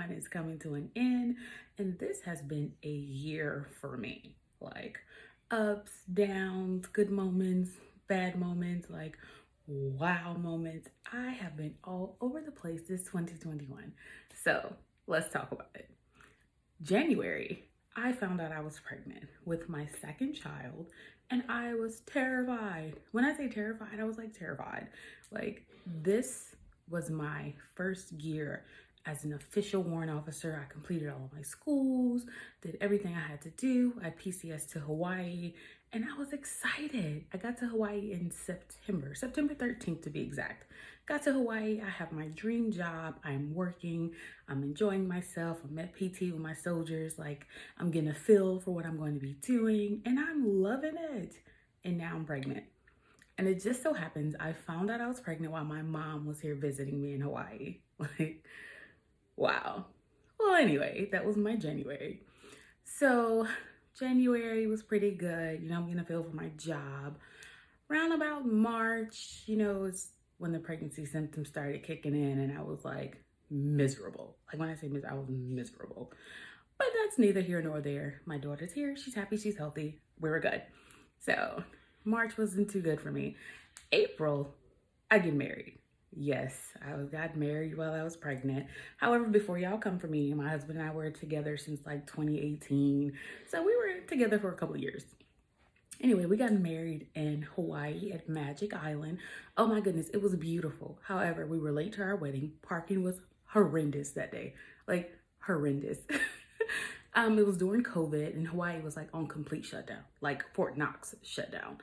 2021 is coming to an end, and this has been a year for me. Like ups, downs, good moments, bad moments, like wow moments. I have been all over the place this 2021. So let's talk about it. January, I found out I was pregnant with my second child, and I was terrified. When I say terrified, I was like terrified. Like, this was my first year as an official warrant officer. I completed all of my schools, did everything I had to do. I PCS to Hawaii, and I was excited. I got to Hawaii in September 13th to be exact. Got to Hawaii, I have my dream job, I'm working, I'm enjoying myself, I'm at PT with my soldiers, like I'm getting a feel for what I'm going to be doing, and I'm loving it. And now I'm pregnant. And it just so happens I found out I was pregnant while my mom was here visiting me in Hawaii. Like, wow. Well, anyway, that was my January. So January was pretty good. I'm getting a feel for my job. Around about March, it's when the pregnancy symptoms started kicking in, and I was like miserable. Like, when I say miserable, I was miserable. But that's neither here nor there. My daughter's here. She's happy. She's healthy. We were good. So March wasn't too good for me. April, I get married. Yes, I got married while I was pregnant. However, before y'all come for me, my husband and I were together since like 2018. So we were together for a couple of years. Anyway, we got married in Hawaii at Magic Island. Oh my goodness, it was beautiful. However, we were late to our wedding. Parking was horrendous that day. Like, horrendous. It was during COVID, and Hawaii was like on complete shutdown, like Fort Knox shutdown.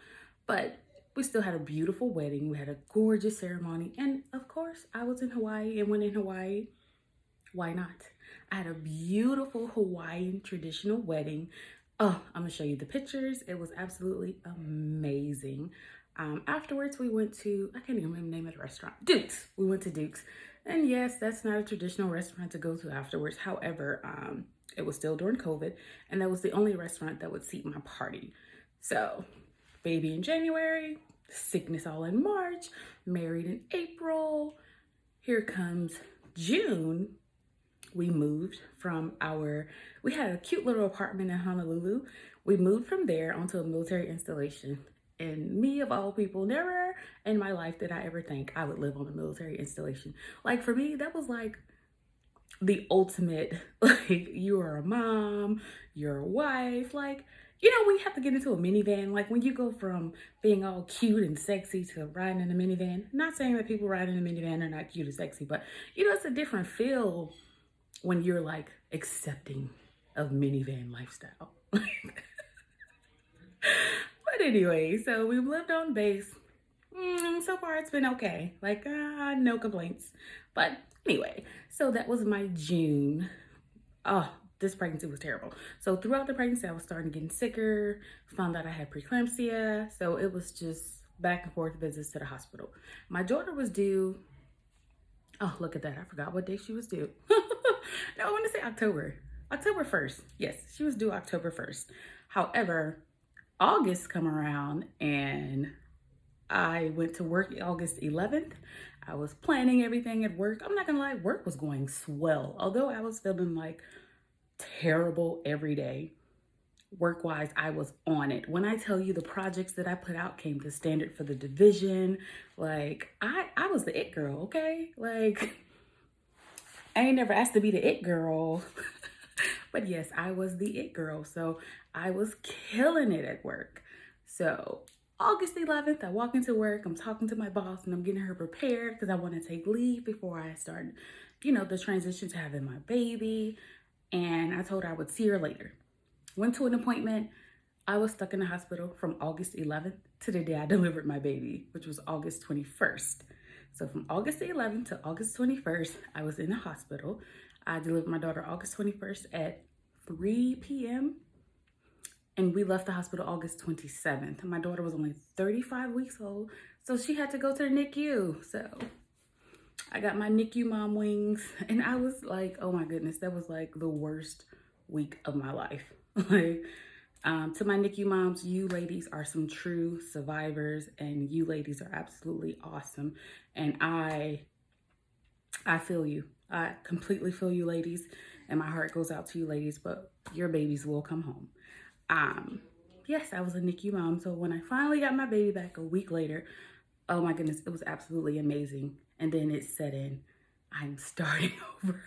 But we still had a beautiful wedding. We had a gorgeous ceremony. And of course, I was in Hawaii, and when in Hawaii, why not? I had a beautiful Hawaiian traditional wedding. Oh, I'm gonna show you the pictures. It was absolutely amazing. Afterwards, we went to, I can't even remember the name of the restaurant, Duke's. We went to Duke's. And yes, that's not a traditional restaurant to go to afterwards. However, it was still during COVID, and that was the only restaurant that would seat my party. So, baby in January, sickness all in March, married in April. Here comes June. We moved from we had a cute little apartment in Honolulu. We moved from there onto a military installation. And me, of all people, never in my life did I ever think I would live on a military installation. Like, for me, that was like the ultimate, like, you are a mom, you're a wife, like, when you have to get into a minivan, like when you go from being all cute and sexy to riding in a minivan. Not saying that people riding in a minivan are not cute and sexy, but it's a different feel when you're like accepting of minivan lifestyle. But anyway, so we've lived on base. So far it's been okay. Like, no complaints. But anyway, so that was my June. Oh, this pregnancy was terrible. So throughout the pregnancy, I was starting getting sicker, found out I had preeclampsia. So it was just back and forth visits to the hospital. My daughter was due, oh, look at that. I forgot what day she was due. No, I want to say October 1st. Yes, she was due October 1st. However, August come around and I went to work August 11th. I was planning everything at work. I'm not gonna lie, work was going swell. Although I was feeling like terrible every day, work-wise, I was on it. When I tell you the projects that I put out came to standard for the division, like I was the it girl, okay? Like, I ain't never asked to be the it girl. But yes, I was the it girl. So I was killing it at work. So August 11th, I walk into work, I'm talking to my boss, and I'm getting her prepared because I want to take leave before I start, the transition to having my baby. And I told her I would see her later. Went to an appointment. I was stuck in the hospital from August 11th to the day I delivered my baby, which was August 21st. So from August 11th to August 21st, I was in the hospital. I delivered my daughter August 21st at 3 p.m. And we left the hospital August 27th. My daughter was only 35 weeks old, so she had to go to the NICU. So I got my NICU mom wings, and I was like, oh my goodness, that was like the worst week of my life. Like, to my NICU moms, you ladies are some true survivors, and you ladies are absolutely awesome. And I feel you. I completely feel you ladies, and my heart goes out to you ladies, but your babies will come home. Um, yes, I was a NICU mom, so when I finally got my baby back a week later, oh my goodness, it was absolutely amazing. And then it set in, I'm starting over.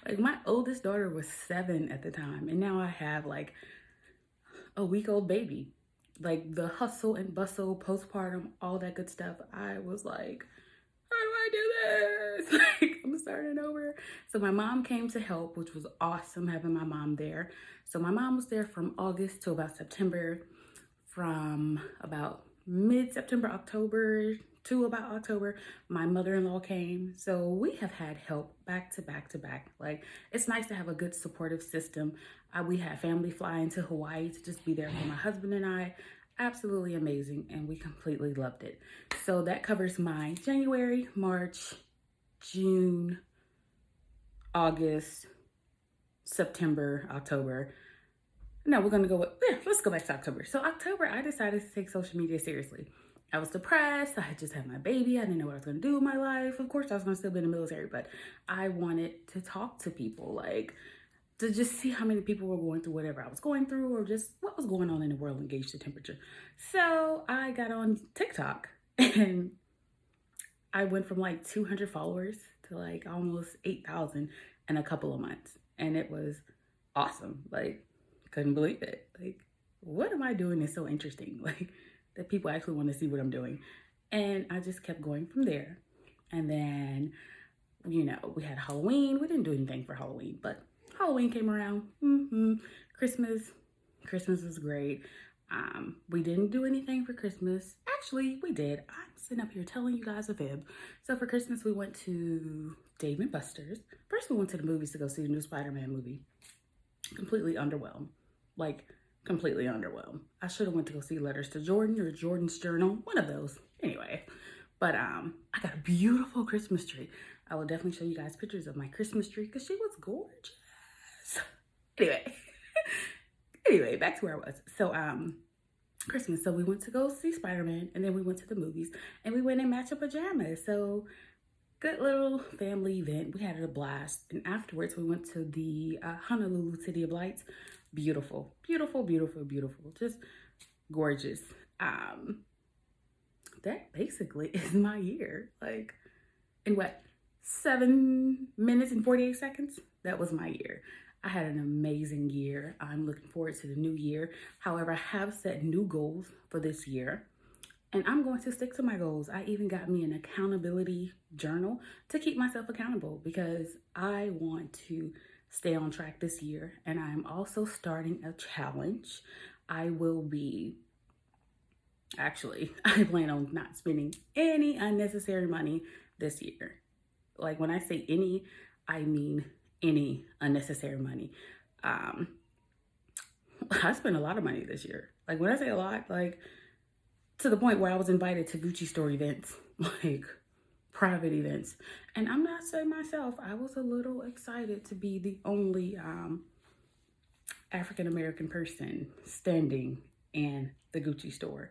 Like my oldest daughter was 7 at the time, and now I have like a week old baby. Like the hustle and bustle, postpartum, all that good stuff. I was like, how do I do this? Like I'm starting over. So my mom came to help, which was awesome having my mom there. So my mom was there from August to about September. From about mid-September, October to about October, my mother-in-law came. So we have had help back to back to back. Like it's nice to have a good supportive system. We had family flying to Hawaii to just be there for my husband and I. Absolutely amazing, and we completely loved it. So that covers my January, March, June, August, September, October. No, we're gonna go with, yeah, let's go back to October. So October, I decided to take social media seriously. I was depressed. I had just had my baby. I didn't know what I was gonna do with my life. Of course, I was gonna still be in the military, but I wanted to talk to people, like to just see how many people were going through whatever I was going through, or just what was going on in the world and gauge the temperature. So I got on TikTok and I went from like 200 followers to like almost 8,000 in a couple of months. And it was awesome. Like, couldn't believe it. Like, what am I doing that's so interesting? Like, that people actually want to see what I'm doing. And I just kept going from there. And then, you know, we had Halloween. We didn't do anything for Halloween, but Halloween came around. Christmas was great. We didn't do anything for Christmas. Actually, we did. I'm sitting up here telling you guys a fib. So for Christmas, we went to Dave and Buster's. First, we went to the movies to go see the new Spider-Man movie. Completely underwhelmed. Like, completely underwhelmed. I should have went to go see Letters to Jordan or Jordan's Journal. One of those. Anyway. But I got a beautiful Christmas tree. I will definitely show you guys pictures of my Christmas tree because she was gorgeous. Anyway. Anyway, back to where I was. So, Christmas. So we went to go see Spider-Man, and then we went to the movies, and we went in matching pajamas. So good little family event. We had a blast. And afterwards, we went to the Honolulu City of Lights. Beautiful, beautiful, beautiful, beautiful. Just gorgeous. That basically is my year. Like, in what, 7 minutes and 48 seconds? That was my year. I had an amazing year. I'm looking forward to the new year. However, I have set new goals for this year, and I'm going to stick to my goals. I even got me an accountability journal to keep myself accountable because I want to stay on track this year. And I'm also starting a challenge. I plan on not spending any unnecessary money this year. Like when I say any, I mean any unnecessary money. I spent a lot of money this year. Like when I say a lot, like to the point where I was invited to Gucci store events, like private events. And I'm not saying myself, I was a little excited to be the only African-American person standing in the Gucci store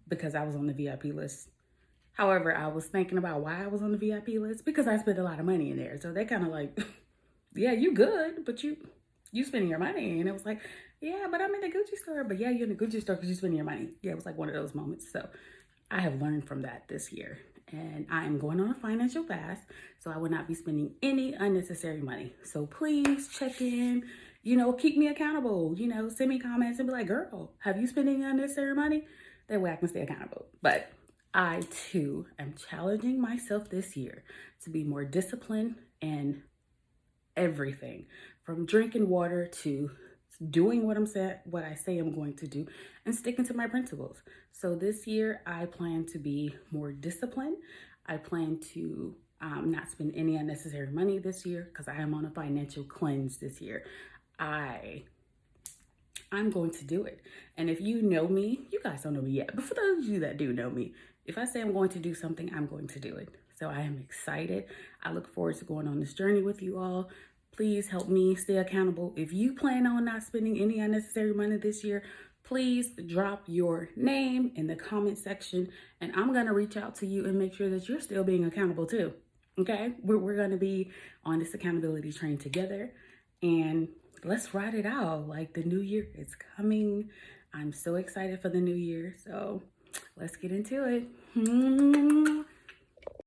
because I was on the VIP list. However, I was thinking about why I was on the VIP list because I spent a lot of money in there. So they kind of like, yeah, you good, but you spending your money. And it was like, yeah, but I'm in the Gucci store. But yeah, you're in the Gucci store because you spending your money. Yeah, it was like one of those moments. So I have learned from that this year. And I am going on a financial fast. So I will not be spending any unnecessary money. So please check in, keep me accountable. Send me comments and be like, girl, have you spent any unnecessary money? That way I can stay accountable. But I too am challenging myself this year to be more disciplined and everything from drinking water to doing what I say I'm going to do and sticking to my principles. So this year I plan to be more disciplined. I plan to not spend any unnecessary money this year because I am on a financial cleanse this year. I'm going to do it. And if you know me, you guys don't know me yet, but for those of you that do know me, if I say I'm going to do something, I'm going to do it. So I am excited. I look forward to going on this journey with you all. Please help me stay accountable. If you plan on not spending any unnecessary money this year, please drop your name in the comment section and I'm going to reach out to you and make sure that you're still being accountable too. Okay, we're gonna be on this accountability train together, and let's ride it out. Like, the new year is coming. I'm so excited for the new year. So let's get into it.